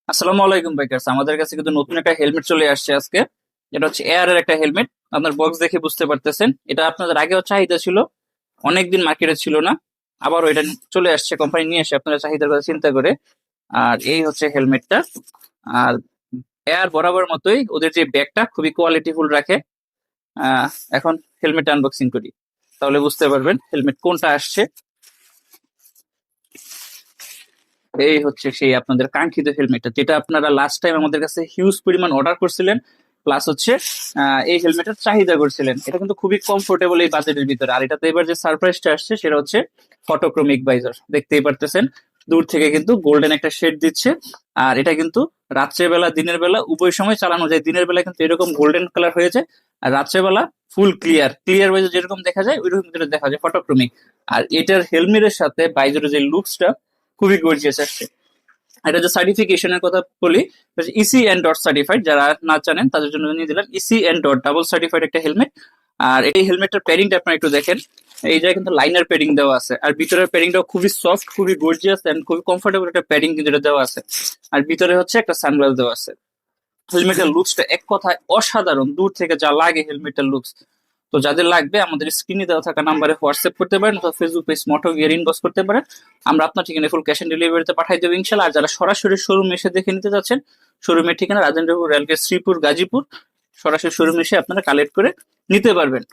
আসসালামু আলাইকুম বাইকার্স, আমাদের কাছে কিন্তু নতুন একটা হেলমেট চলে আসছে আজকে। এটা হচ্ছে এয়ার এর একটা হেলমেট। আপনার বক্স দেখে বুঝতে পারতেছেন এটা আপনাদের আগেও চাহিদা ছিল, অনেকদিন মার্কেটে ছিল না। আবারও এটা চলে আসছে, কোম্পানি নিয়ে এসে আপনারা চাহিদার কথা চিন্তা করে। আর এই হচ্ছে হেলমেটটা। আর এয়ার বরাবর মতোই ওদের যে ব্যাগটা খুবই কোয়ালিটিফুল রাখে। আহ এখন হেলমেট আনবক্সিং করি, তাহলে বুঝতে পারবেন হেলমেট কোনটা আসছে। এই হচ্ছে সেই আপনাদের কাঙ্ক্ষিত হেলমেটটা, যেটা আপনারা লাস্ট টাইম আমাদের কাছে হিউজ পরিমাণ অর্ডার করছিলেন, প্লাস হচ্ছে এই হেলমেটের চাহিদা করছিলেন। এটা কিন্তু খুবই কমফোর্টেবল এই বাজেটের ভিতরে। আর এটাতে এবার যে সারপ্রাইজটা আসছে সেটা হচ্ছে ফটোক্রোমিক ভাইজার, দেখতেই পারতেছেন দূর থেকে কিন্তু গোল্ডেন একটা শেড দিচ্ছে। আর এটা কিন্তু রাত্রে বেলা দিনের বেলা উভয় সময় চালানো যায়। দিনের বেলা কিন্তু এরকম গোল্ডেন কালার হয়ে যায়, আর রাত্রে বেলা ফুল ক্লিয়ার ক্লিয়ার ভাইজার যেরকম দেখা যায় ওইরকম কিন্তু দেখা যায় ফটোক্রোমিক। আর এটার হেলমেটের সাথে ভাইজারের যে লুকসটা খুবই গর্জিয়াস আসছে। এটা যে সার্টিফিকেশনের কথা বলি, ইসি এন্ড ডট সার্টিফাইড, যারা না জানেন তাদের জন্য নিয়ে দিলাম EC and DOT double certified একটা হেলমেট। আর এই হেলমেটটার প্যাডিংটা আপনারা একটু দেখেন, এই জায়গায় কিন্তু লাইনার প্যাডিং দেওয়া আছে, আর ভিতরের প্যাডিংটাও খুবই সফট, খুবই গর্জিয়াস এন্ড খুবই কমফোর্টেবল একটা প্যাডিং কিন্তু এটা দেওয়া আছে। আর ভিতরে হচ্ছে একটা সানগ্লাস দেওয়া আছে। হেলমেটের লুকসটা এক কথায় অসাধারণ, দূর থেকে যা লাগে হেলমেটের লুকস। তো যাদের লাগবে আমাদের স্ক্রিনে দেওয়া থাকা নাম্বারে হোয়াটসঅ্যাপ করতে পারেন, অথবা ফেসবুক পেজ মোটো গিয়ার ইনবক্স করতে পারেন। আমরা আপনার ঠিকানা ফুল ক্যাশ অন ডেলিভারিতে পাঠাই দেবো ইনশাল্লাহ। আর যারা সরাসরি শোরুমে এসে দেখে নিতে যাচ্ছেন, শোরুমের ঠিকানা রাজেন্দ্রপুর রেলগেট, শ্রীপুর, গাজীপুর। সরাসরি শোরুমে এসে আপনারা কালেক্ট করে নিতে পারবেন।